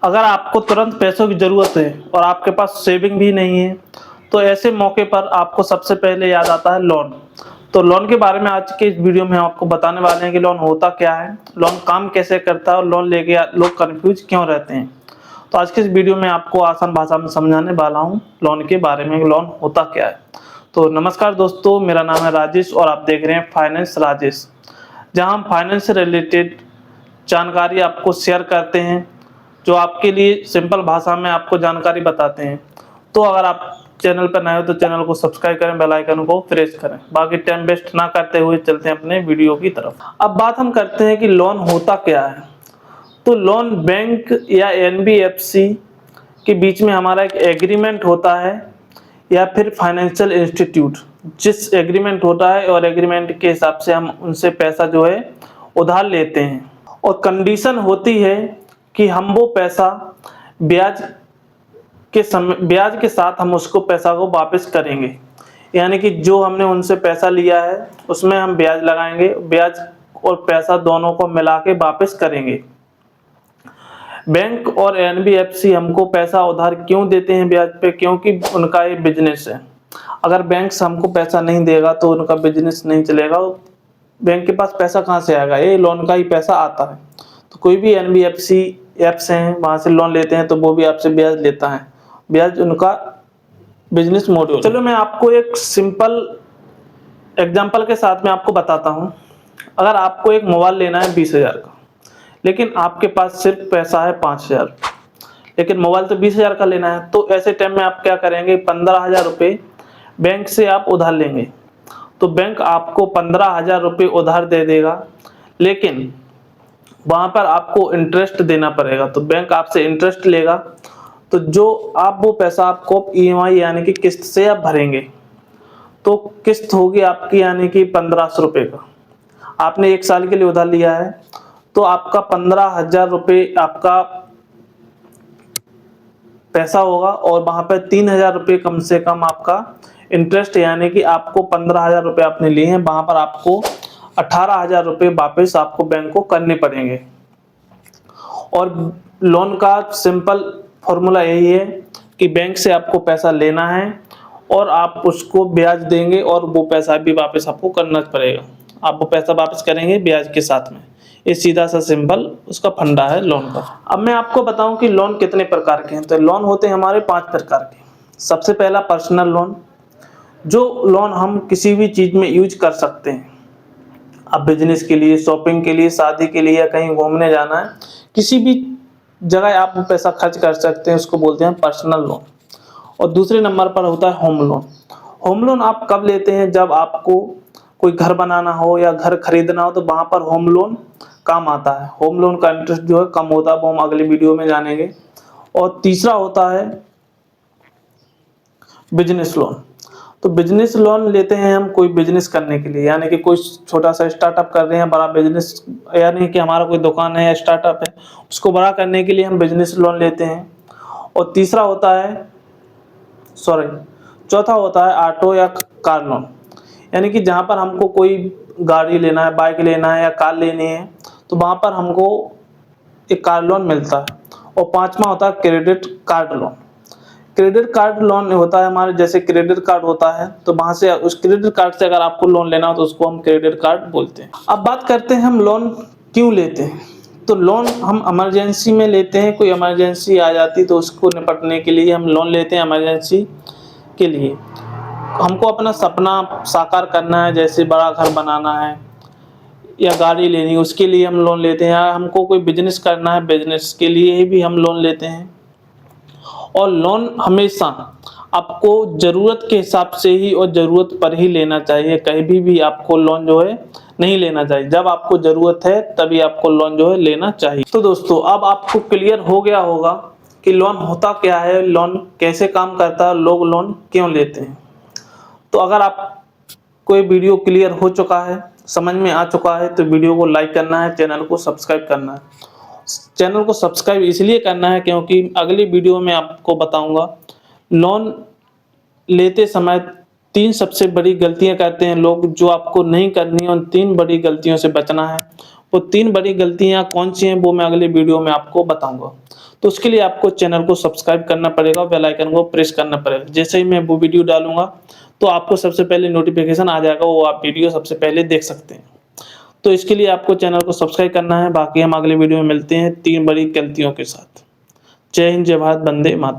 अगर आपको तुरंत पैसों की ज़रूरत है और आपके पास सेविंग भी नहीं है, तो ऐसे मौके पर आपको सबसे पहले याद आता है लोन। तो लोन के बारे में आज के इस वीडियो में हम आपको बताने वाले हैं कि लोन होता क्या है, लोन काम कैसे करता है और लोन लेके लोग कन्फ्यूज क्यों रहते हैं। तो आज के इस वीडियो में आपको आसान भाषा में समझाने वाला हूँ लोन के बारे में, लोन होता क्या है। तो नमस्कार दोस्तों, मेरा नाम है राजेश और आप देख रहे हैं फाइनेंस राजेश, जहाँ हम फाइनेंस से रिलेटेड जानकारी आपको शेयर करते हैं, जो आपके लिए सिंपल भाषा में आपको जानकारी बताते हैं। तो अगर आप चैनल पर नए हो तो चैनल को सब्सक्राइब करें, बेल आइकन को प्रेस करें। बाकी टाइम वेस्ट ना करते हुए चलते हैं अपने वीडियो की तरफ। अब बात हम करते हैं कि लोन होता क्या है। तो लोन बैंक या एनबीएफसी के बीच में हमारा एक एग्रीमेंट होता है, या फिर फाइनेंशियल इंस्टीट्यूट जिस एग्रीमेंट होता है और एग्रीमेंट के हिसाब से हम उनसे पैसा जो है उधार लेते हैं, और कंडीशन होती है कि हम वो पैसा ब्याज के साथ हम उसको पैसा को वापस करेंगे। यानी कि जो हमने उनसे पैसा लिया है उसमें हम ब्याज लगाएंगे, ब्याज और पैसा दोनों को मिला के वापस करेंगे। बैंक और एनबीएफसी हमको पैसा उधार क्यों देते हैं ब्याज पे? क्योंकि उनका ये बिजनेस है। अगर बैंक से हमको पैसा नहीं देगा तो उनका बिजनेस नहीं चलेगा। बैंक के पास पैसा कहाँ से आएगा? ये लोन का ही पैसा आता है। तो कोई भी एनबीएफसी ऐप्स हैं, वहाँ से लोन लेते हैं तो वो भी आपसे ब्याज लेता है। ब्याज उनका बिजनेस मॉडल। चलो मैं आपको एक सिंपल एग्जांपल के साथ में आपको बताता हूँ। अगर आपको एक मोबाइल लेना है 20,000 का, लेकिन आपके पास सिर्फ पैसा है 5,000, लेकिन मोबाइल तो 20,000 का लेना है। तो ऐसे टाइम में आप क्या करेंगे? 15,000 रुपये बैंक से आप उधार लेंगे। तो बैंक आपको 15,000 रुपये उधार दे देगा, लेकिन वहाँ पर आपको इंटरेस्ट देना पड़ेगा। तो बैंक आपसे इंटरेस्ट लेगा, तो जो आप वो पैसा आपको ईएमआई यानी कि किस्त से आप भरेंगे। तो किस्त होगी आपकी यानी कि 1,500 रुपये का। आपने 1 साल के लिए उधार लिया है, तो आपका 15,000 रुपये आपका पैसा होगा, और वहाँ पर 3,000 रुपये कम से कम आपका इंटरेस्ट, यानी कि आपको 15,000 रुपये आपने लिए हैं, वहाँ पर आपको 18,000 रुपये वापस आपको बैंक को करने पड़ेंगे। और लोन का सिंपल फॉर्मूला यही है कि बैंक से आपको पैसा लेना है और आप उसको ब्याज देंगे, और वो पैसा भी वापस आपको करना पड़ेगा। आप वो पैसा वापस करेंगे ब्याज के साथ में। ये सीधा सा सिंपल उसका फंडा है लोन का। अब मैं आपको बताऊं कि लोन कितने प्रकार के हैं। तो लोन होते हैं हमारे 5 प्रकार के। सबसे पहला पर्सनल लोन, जो लोन हम किसी भी चीज़ में यूज कर सकते हैं। अब बिजनेस के लिए, शॉपिंग के लिए, शादी के लिए, या कहीं घूमने जाना है, किसी भी जगह आप पैसा खर्च कर सकते हैं, उसको बोलते हैं पर्सनल लोन। और दूसरे नंबर पर होता है होम लोन। होम लोन आप कब लेते हैं? जब आपको कोई घर बनाना हो या घर खरीदना हो, तो वहाँ पर होम लोन काम आता है। होम लोन का इंटरेस्ट जो है कम होता है, वो हम अगले वीडियो में जानेंगे। और तीसरा होता है बिजनेस लोन। तो बिजनेस लोन लेते हैं हम कोई बिजनेस करने के लिए, यानी कि कोई छोटा सा स्टार्टअप कर रहे हैं, बड़ा बिजनेस, यानी कि हमारा कोई दुकान है या स्टार्टअप है, उसको बड़ा करने के लिए हम बिजनेस लोन लेते हैं। और चौथा होता है ऑटो या कार लोन, यानी कि जहाँ पर हमको कोई गाड़ी लेना है, बाइक लेना है या कार लेनी है, तो वहाँ पर हमको एक कार लोन मिलता है। और पांचवा होता है credit card loan. Credit card loan होता है हमारे, जैसे क्रेडिट कार्ड होता है, तो वहां से उस क्रेडिट कार्ड से अगर आपको लोन लेना हो तो उसको हम क्रेडिट कार्ड बोलते हैं। अब बात करते हैं हम लोन क्यों लेते हैं। तो लोन हम इमरजेंसी में लेते हैं। कोई इमरजेंसी आ जाती तो उसको निपटने के लिए हम लोन लेते हैं। इमरजेंसी के लिए हमको अपना सपना साकार करना है, जैसे बड़ा घर बनाना है या गाड़ी लेनी, उसके लिए हम लोन लेते हैं। या हमको कोई बिजनेस करना है, बिजनेस के लिए भी हम लोन लेते हैं। और लोन हमेशा आपको ज़रूरत के हिसाब से ही और ज़रूरत पर ही लेना चाहिए। कहीं भी आपको लोन जो है नहीं लेना चाहिए। जब आपको ज़रूरत है तभी आपको लोन जो है लेना चाहिए। तो दोस्तों, अब आपको क्लियर हो गया होगा कि लोन होता क्या है, लोन कैसे काम करता है, लोग लोन क्यों लेते हैं। तो अगर आप कोई वीडियो क्लियर हो चुका है, समझ में आ चुका है, तो वीडियो को लाइक करना है, चैनल को सब्सक्राइब करना है। चैनल को सब्सक्राइब इसलिए करना है क्योंकि अगली वीडियो में आपको बताऊंगा लोन लेते समय 3 सबसे बड़ी गलतियां करते हैं लोग, जो आपको नहीं करनी है। उन 3 बड़ी गलतियों से बचना है। वो 3 बड़ी गलतियां कौन सी हैं वो मैं अगले वीडियो में आपको बताऊंगा। तो उसके लिए आपको चैनल को सब्सक्राइब करना पड़ेगा और बेल आइकन को प्रेस करना पड़ेगा। जैसे ही मैं वो वीडियो डालूँगा तो आपको सबसे पहले नोटिफ़िकेशन आ जाएगा, वो आप वीडियो सबसे पहले देख सकते हैं। तो इसके लिए आपको चैनल को सब्सक्राइब करना है। बाकी हम अगले वीडियो में मिलते हैं 3 बड़ी गलतियों के साथ। जय हिंद, जय भारत, वंदे मातरम।